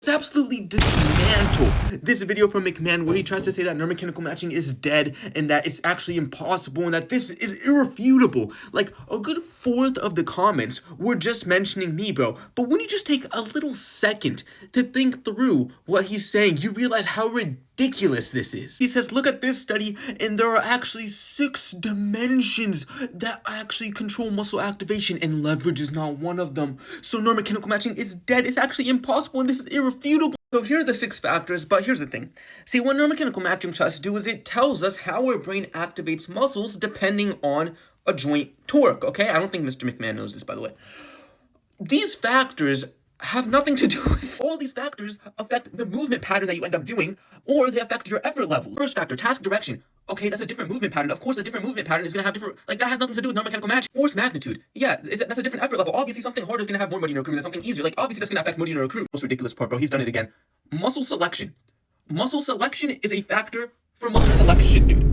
Let's absolutely dismantle this video from McMahon where he tries to say that neuromechanical matching is dead and that it's actually impossible and that this is irrefutable. Like, a good fourth of the comments were just mentioning me, bro. But when you just take a little second to think through what he's saying, you realize how ridiculous this is. He says, look at this study, and there are actually 6 dimensions that actually control muscle activation, and leverage is not one of them. So neuromechanical matching is dead. It's actually impossible, and this is irrefutable. So here are the 6 factors, but here's the thing. See, what neuromechanical matching tests do is it tells us how our brain activates muscles depending on a joint torque, okay? I don't think Mr. McMahon knows this, by the way. These factors have nothing to do with all these factors affect the movement pattern that you end up doing, or they affect your effort level. First factor, task direction. Okay, that's a different movement pattern. Of course, a different movement pattern is going to have different, like, that has nothing to do with neuromechanical matching. Force magnitude. Yeah, that's a different effort level. Obviously, something harder is going to have more motor neural than something easier. Like, obviously, that's going to affect motor neural. Most ridiculous part, bro. He's done it again. Muscle selection. Muscle selection is a factor for muscle selection, dude.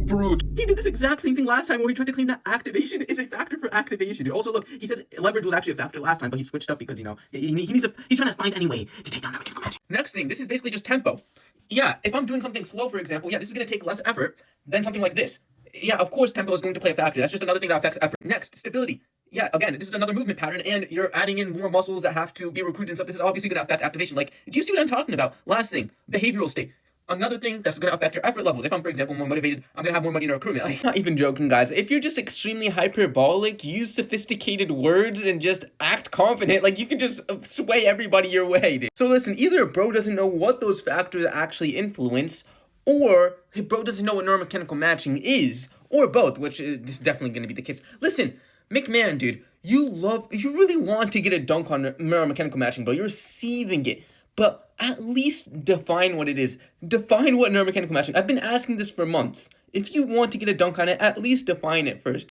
Brute. He did this exact same thing last time where he tried to claim that activation is a factor for activation, dude. Also, look, he says leverage was actually a factor last time, but he switched up because, you know, he's trying to find any way to take down neuromechanical matching. Next thing, this is basically just tempo. Yeah, if I'm doing something slow, for example, yeah, this is going to take less effort than something like this. Yeah, of course, tempo is going to play a factor. That's just another thing that affects effort. Next, stability. Yeah, again, this is another movement pattern, and you're adding in more muscles that have to be recruited and stuff. This is obviously going to affect activation. Like, do you see what I'm talking about? Last thing, behavioral state. Another thing that's going to affect your effort levels. If I'm, for example, more motivated, I'm going to have more money in recruitment. I'm not even joking, guys. If you're just extremely hyperbolic, use sophisticated words, and just act confident, like, you can just sway everybody your way, dude. So listen, either bro doesn't know what those factors actually influence, or bro doesn't know what neuromechanical matching is, or both, which is definitely going to be the case. Listen, McMahon, dude, you really want to get a dunk on neuromechanical matching, bro. You're seething it. But at least define what it is. Define what neuromechanical matching. I've been asking this for months. If you want to get a dunk on it, at least define it first.